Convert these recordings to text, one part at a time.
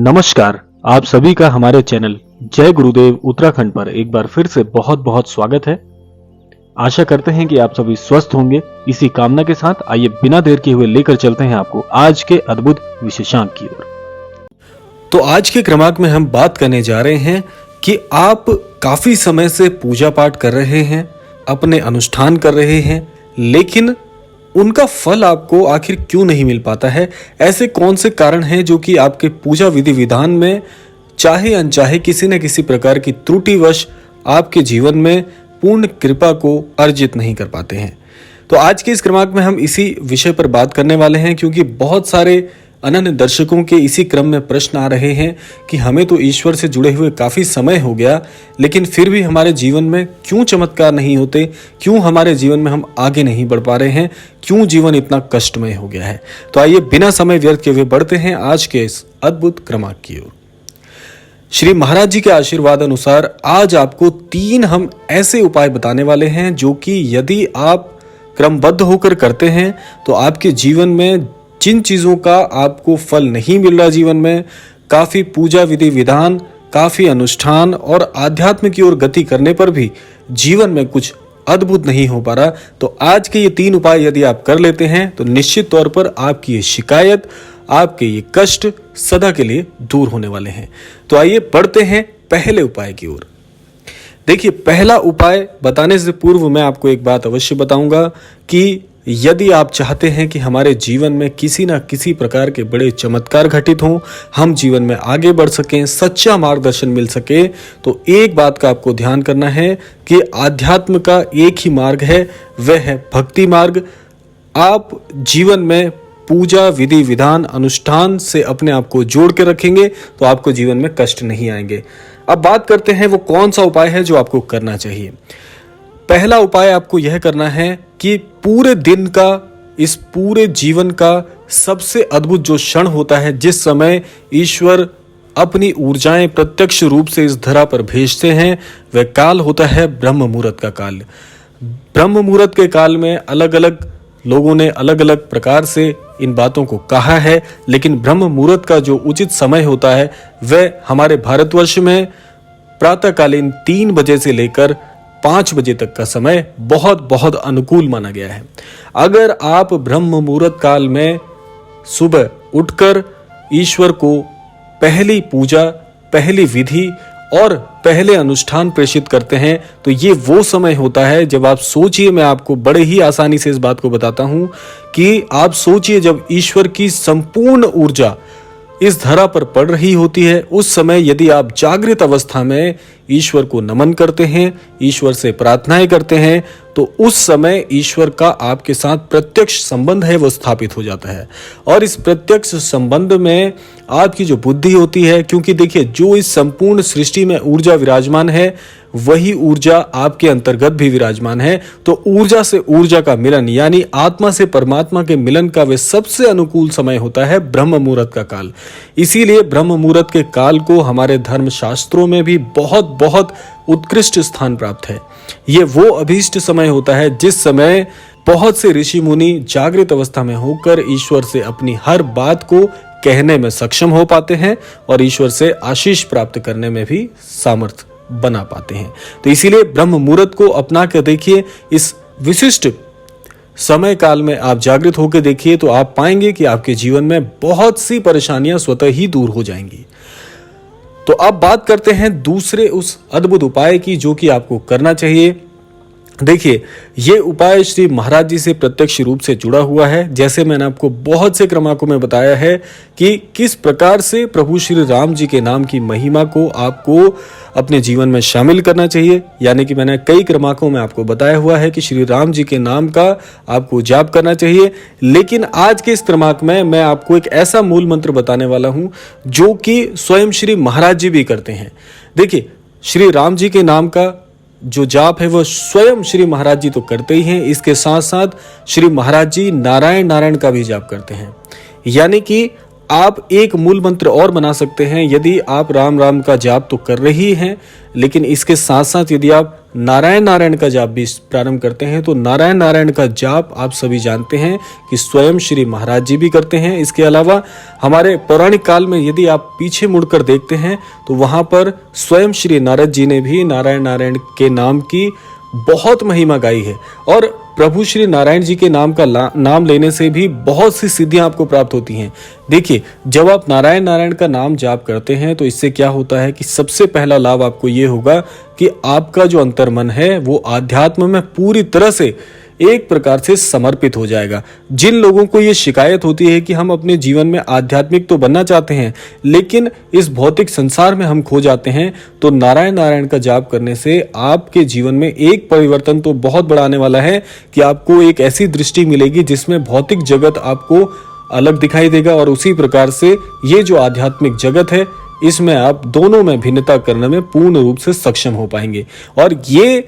नमस्कार, आप सभी का हमारे चैनल जय गुरुदेव उत्तराखंड पर एक बार फिर से बहुत बहुत स्वागत है। आशा करते हैं कि आप सभी स्वस्थ होंगे। इसी कामना के साथ आइए बिना देर किए हुए लेकर चलते हैं आपको आज के अद्भुत विशेषांक की ओर। तो आज के क्रमांक में हम बात करने जा रहे हैं कि आप काफी समय से पूजा पाठ कर रहे हैं, अपने अनुष्ठान कर रहे हैं, लेकिन उनका फल आपको आखिर क्यों नहीं मिल पाता है। ऐसे कौन से कारण हैं जो कि आपके पूजा विधि विधान में चाहे अनचाहे किसी न किसी प्रकार की त्रुटिवश आपके जीवन में पूर्ण कृपा को अर्जित नहीं कर पाते हैं। तो आज के इस क्रमांक में हम इसी विषय पर बात करने वाले हैं, क्योंकि बहुत सारे अनन्य दर्शकों के इसी क्रम में प्रश्न आ रहे हैं कि हमें तो ईश्वर से जुड़े हुए काफी समय हो गया, लेकिन फिर भी हमारे जीवन में क्यों चमत्कार नहीं होते, क्यों हमारे जीवन में हम आगे नहीं बढ़ पा रहे हैं, क्यों जीवन इतना कष्टमय हो गया है। तो आइए बिना समय व्यर्थ किए हुए बढ़ते हैं आज के इस अद्भुत क्रमांक की ओर। श्री महाराज जी के आशीर्वाद अनुसार आज आपको 3 हम ऐसे उपाय बताने वाले हैं जो कि यदि आप क्रमबद्ध होकर करते हैं तो आपके जीवन में जिन चीजों का आपको फल नहीं मिल रहा, जीवन में काफी पूजा विधि विधान, काफी अनुष्ठान और आध्यात्म की ओर गति करने पर भी जीवन में कुछ अद्भुत नहीं हो पा रहा, तो आज के ये 3 उपाय यदि आप कर लेते हैं तो निश्चित तौर पर आपकी ये शिकायत, आपके ये कष्ट सदा के लिए दूर होने वाले हैं। तो आइए बढ़ते हैं पहले उपाय की ओर। देखिए, पहला उपाय बताने से पूर्व मैं आपको एक बात अवश्य बताऊंगा कि यदि आप चाहते हैं कि हमारे जीवन में किसी न किसी प्रकार के बड़े चमत्कार घटित हों, हम जीवन में आगे बढ़ सकें, सच्चा मार्गदर्शन मिल सके, तो एक बात का आपको ध्यान करना है कि आध्यात्म का एक ही मार्ग है, वह है भक्ति मार्ग। आप जीवन में पूजा विधि विधान अनुष्ठान से अपने आप को जोड़ के रखेंगे तो आपको जीवन में कष्ट नहीं आएंगे। अब बात करते हैं वो कौन सा उपाय है जो आपको करना चाहिए। पहला उपाय आपको यह करना है कि पूरे दिन का, इस पूरे जीवन का सबसे अद्भुत जो क्षण होता है, जिस समय ईश्वर अपनी ऊर्जाएं प्रत्यक्ष रूप से इस धरा पर भेजते हैं, वह काल होता है ब्रह्म मुहूर्त का काल। ब्रह्म मुहूर्त के काल में अलग अलग लोगों ने अलग अलग प्रकार से इन बातों को कहा है, लेकिन ब्रह्म मुहूर्त का जो उचित समय होता है वह हमारे भारतवर्ष में प्रातःकालीन 3 बजे से लेकर 5 बजे तक का समय बहुत बहुत अनुकूल माना गया है। अगर आप ब्रह्म मुहूर्त काल में सुबह उठकर ईश्वर को पहली पूजा, पहली विधि और पहले अनुष्ठान प्रेषित करते हैं तो ये वो समय होता है जब आप सोचिए, मैं आपको बड़े ही आसानी से इस बात को बताता हूं कि आप सोचिए जब ईश्वर की संपूर्ण ऊर्जा इस धरा पर पड़ रही होती है, उस समय यदि आप जागृत अवस्था में ईश्वर को नमन करते हैं, ईश्वर से प्रार्थनाएं करते हैं, तो उस समय ईश्वर का आपके साथ प्रत्यक्ष संबंध है वो स्थापित हो जाता है। और इस प्रत्यक्ष संबंध में आपकी जो बुद्धि होती है, क्योंकि देखिए जो इस संपूर्ण सृष्टि में ऊर्जा विराजमान है वही ऊर्जा आपके अंतर्गत भी विराजमान है, तो ऊर्जा से ऊर्जा का मिलन यानी आत्मा से परमात्मा के मिलन का वे सबसे अनुकूल समय होता है ब्रह्म मुहूर्त का काल। इसीलिए ब्रह्म मुहूर्त के काल को हमारे धर्म शास्त्रों में भी बहुत बहुत उत्कृष्ट स्थान प्राप्त है। ये वो अभीष्ट समय होता है जिस समय बहुत से ऋषि मुनि जागृत अवस्था में होकर ईश्वर से अपनी हर बात को कहने में सक्षम हो पाते हैं और ईश्वर से आशीष प्राप्त करने में भी सामर्थ्य बना पाते हैं। तो इसीलिए ब्रह्म मुहूर्त को अपना कर देखिए, इस विशिष्ट समय काल में आप जागृत होकर देखिए तो आप पाएंगे कि आपके जीवन में बहुत सी परेशानियां स्वतः ही दूर हो जाएंगी। तो अब बात करते हैं दूसरे उस अद्भुत उपाय की जो कि आपको करना चाहिए। देखिए, ये उपाय श्री महाराज जी से प्रत्यक्ष रूप से जुड़ा हुआ है। जैसे मैंने आपको बहुत से क्रमांकों में बताया है कि किस प्रकार से प्रभु श्री राम जी के नाम की महिमा को आपको अपने जीवन में शामिल करना चाहिए, यानी कि मैंने कई क्रमांकों में आपको बताया हुआ है कि श्री राम जी के नाम का आपको जाप करना चाहिए। लेकिन आज के इस क्रमांक में मैं आपको एक ऐसा मूल मंत्र बताने वाला हूं जो कि स्वयं श्री महाराज जी भी करते हैं। देखिए, श्री राम जी के नाम का जो जाप है वह स्वयं श्री महाराज जी तो करते ही हैं, इसके साथ साथ श्री महाराज जी नारायण नारायण का भी जाप करते हैं। यानी कि आप एक मूल मंत्र और बना सकते हैं। यदि आप राम राम का जाप तो कर रही हैं, लेकिन इसके साथ साथ यदि आप नारायण नारायण का जाप भी प्रारंभ करते हैं। तो नारायण नारायण का जाप आप सभी जानते हैं कि स्वयं श्री महाराज जी भी करते हैं। इसके अलावा हमारे पौराणिक काल में यदि आप पीछे मुड़कर देखते हैं तो वहां पर स्वयं श्री नारद जी ने भी नारायण नारायण के नाम की बहुत महिमा गाई है। और प्रभु श्री नारायण जी के नाम का नाम लेने से भी बहुत सी सिद्धियां आपको प्राप्त होती हैं। देखिए, जब आप नारायण नारायण का नाम जाप करते हैं तो इससे क्या होता है कि सबसे पहला लाभ आपको ये होगा कि आपका जो अंतर्मन है वो आध्यात्म में पूरी तरह से एक प्रकार से समर्पित हो जाएगा। जिन लोगों को ये शिकायत होती है कि हम अपने जीवन में आध्यात्मिक तो बनना चाहते हैं लेकिन इस भौतिक संसार में हम खो जाते हैं, तो नारायण नारायण का जाप करने से आपके जीवन में एक परिवर्तन तो बहुत बड़ा आने वाला है कि आपको एक ऐसी दृष्टि मिलेगी जिसमें भौतिक जगत आपको अलग दिखाई देगा और उसी प्रकार से ये जो आध्यात्मिक जगत है इसमें आप दोनों में भिन्नता करने में पूर्ण रूप से सक्षम हो पाएंगे। और ये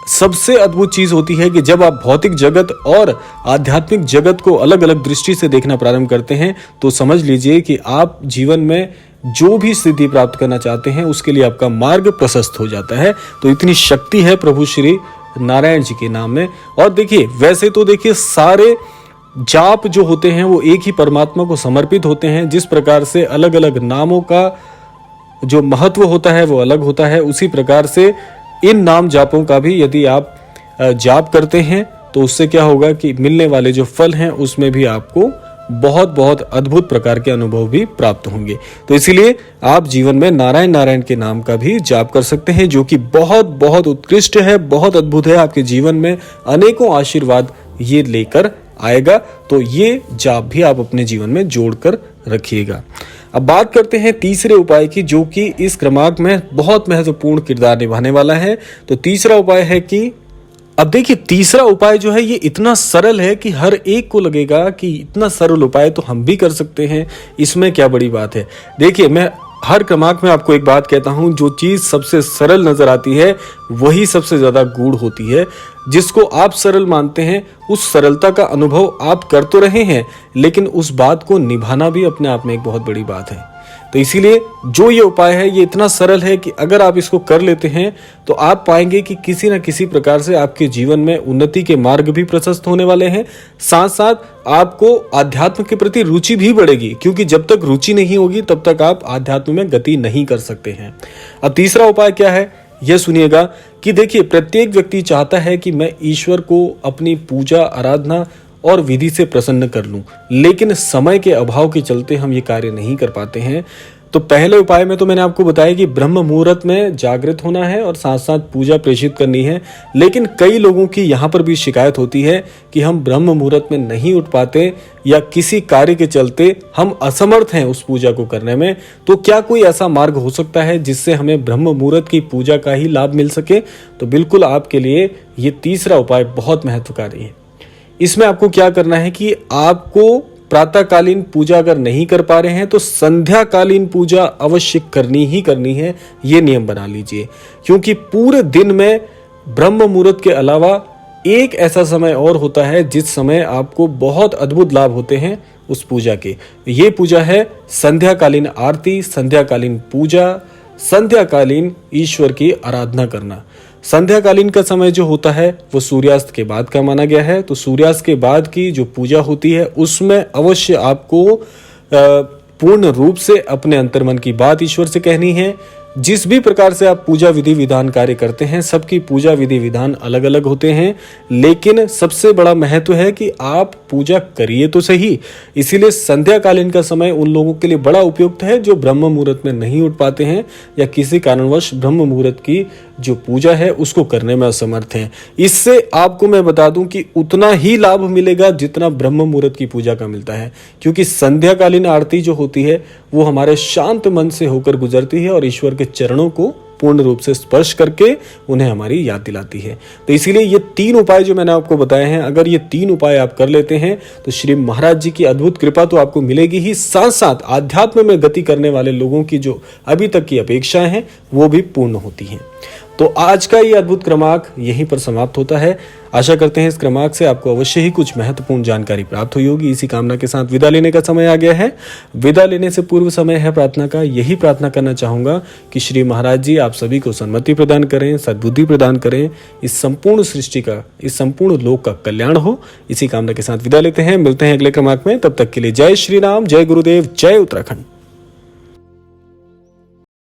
सबसे अद्भुत चीज होती है कि जब आप भौतिक जगत और आध्यात्मिक जगत को अलग अलग दृष्टि से देखना प्रारंभ करते हैं तो समझ लीजिए कि आप जीवन में जो भी सिद्धि प्राप्त करना चाहते हैं उसके लिए आपका मार्ग प्रशस्त हो जाता है। तो इतनी शक्ति है प्रभु श्री नारायण जी के नाम में। और देखिए, वैसे तो देखिए सारे जाप जो होते हैं वो एक ही परमात्मा को समर्पित होते हैं। जिस प्रकार से अलग अलग नामों का जो महत्व होता है वो अलग होता है, उसी प्रकार से इन नाम जापों का भी यदि आप जाप करते हैं तो उससे क्या होगा कि मिलने वाले जो फल हैं उसमें भी आपको बहुत बहुत अद्भुत प्रकार के अनुभव भी प्राप्त होंगे। तो इसीलिए आप जीवन में नारायण नारायण के नाम का भी जाप कर सकते हैं, जो कि बहुत बहुत उत्कृष्ट है, बहुत अद्भुत है। आपके जीवन में अनेकों आशीर्वाद ये लेकर आएगा। तो ये जाप भी आप अपने जीवन में जोड़कर रखिएगा। अब बात करते हैं तीसरे उपाय की, जो कि इस क्रमांक में बहुत महत्वपूर्ण किरदार निभाने वाला है। तो तीसरा उपाय है कि अब देखिए, तीसरा उपाय जो है ये इतना सरल है कि हर एक को लगेगा कि इतना सरल उपाय तो हम भी कर सकते हैं, इसमें क्या बड़ी बात है। देखिए, मैं हर क्रमांक में आपको एक बात कहता हूं, जो चीज सबसे सरल नजर आती है वही सबसे ज्यादा गूढ़ होती है। जिसको आप सरल मानते हैं उस सरलता का अनुभव आप कर तो रहे हैं, लेकिन उस बात को निभाना भी अपने आप में एक बहुत बड़ी बात है। तो इसीलिए जो ये उपाय है ये इतना सरल है कि अगर आप इसको कर लेते हैं तो आप पाएंगे कि किसी न किसी प्रकार से आपके जीवन में उन्नति के मार्ग भी प्रशस्त होने वाले हैं। साथ साथ आपको आध्यात्म के प्रति रुचि भी बढ़ेगी, क्योंकि जब तक रुचि नहीं होगी तब तक आप आध्यात्म में गति नहीं कर सकते हैं। अब तीसरा उपाय क्या है यह सुनिएगा कि देखिए, प्रत्येक व्यक्ति चाहता है कि मैं ईश्वर को अपनी पूजा आराधना और विधि से प्रसन्न कर लूं, लेकिन समय के अभाव के चलते हम ये कार्य नहीं कर पाते हैं। तो पहले उपाय में तो मैंने आपको बताया कि ब्रह्म मुहूर्त में जागृत होना है और साथ साथ पूजा प्रेषित करनी है। लेकिन कई लोगों की यहाँ पर भी शिकायत होती है कि हम ब्रह्म मुहूर्त में नहीं उठ पाते या किसी कार्य के चलते हम असमर्थ हैं उस पूजा को करने में। तो क्या कोई ऐसा मार्ग हो सकता है जिससे हमें ब्रह्म मुहूर्त की पूजा का ही लाभ मिल सके? तो बिल्कुल आपके लिए ये तीसरा उपाय बहुत महत्वकारी है। इसमें आपको क्या करना है कि आपको प्रातःकालीन पूजा अगर नहीं कर पा रहे हैं तो संध्याकालीन पूजा अवश्य करनी ही करनी है, ये नियम बना लीजिए। क्योंकि पूरे दिन में ब्रह्म मुहूर्त के अलावा एक ऐसा समय और होता है जिस समय आपको बहुत अद्भुत लाभ होते हैं उस पूजा के। ये पूजा है संध्याकालीन आरती, संध्याकालीन पूजा, संध्याकालीन ईश्वर की आराधना करना। संध्याकालीन का समय जो होता है वो सूर्यास्त के बाद का माना गया है। तो सूर्यास्त के बाद की जो पूजा होती है उसमें अवश्य आपको पूर्ण रूप से अपने अंतर्मन की बात ईश्वर से कहनी है। जिस भी प्रकार से आप पूजा विधि विधान कार्य करते हैं, सबकी पूजा विधि विधान अलग अलग होते हैं, लेकिन सबसे बड़ा महत्व है कि आप पूजा करिए तो सही। इसीलिए संध्याकालीन का समय उन लोगों के लिए बड़ा उपयुक्त है जो ब्रह्म मुहूर्त में नहीं उठ पाते हैं या किसी कारणवश ब्रह्म मुहूर्त की जो पूजा है उसको करने में असमर्थ हैं। इससे आपको मैं बता दूं कि उतना ही लाभ मिलेगा जितना ब्रह्म मुहूर्त की पूजा का मिलता है, क्योंकि संध्याकालीन आरती जो होती है वो हमारे शांत मन से होकर गुजरती है और ईश्वर के चरणों को पूर्ण रूप से स्पर्श करके उन्हें हमारी याद दिलाती है। तो इसीलिए ये 3 उपाय जो मैंने आपको बताए हैं, अगर ये 3 उपाय आप कर लेते हैं तो श्री महाराज जी की अद्भुत कृपा तो आपको मिलेगी ही, साथ साथ आध्यात्म में गति करने वाले लोगों की जो अभी तक की अपेक्षाएं हैं वो भी पूर्ण होती हैं। तो आज का ये अद्भुत क्रमांक यहीं पर समाप्त होता है। आशा करते हैं इस क्रमांक से आपको अवश्य ही कुछ महत्वपूर्ण जानकारी प्राप्त हुई होगी। इसी कामना के साथ विदा लेने का समय आ गया है। विदा लेने से पूर्व समय है प्रार्थना का। यही प्रार्थना करना चाहूंगा कि श्री महाराज जी आप सभी को सन्मति प्रदान करें, सद्बुद्धि प्रदान करें, इस संपूर्ण सृष्टि का, इस संपूर्ण लोक का कल्याण हो। इसी कामना के साथ विदा लेते हैं। मिलते हैं अगले क्रमांक में। तब तक के लिए जय श्री राम, जय गुरुदेव, जय उत्तराखंड।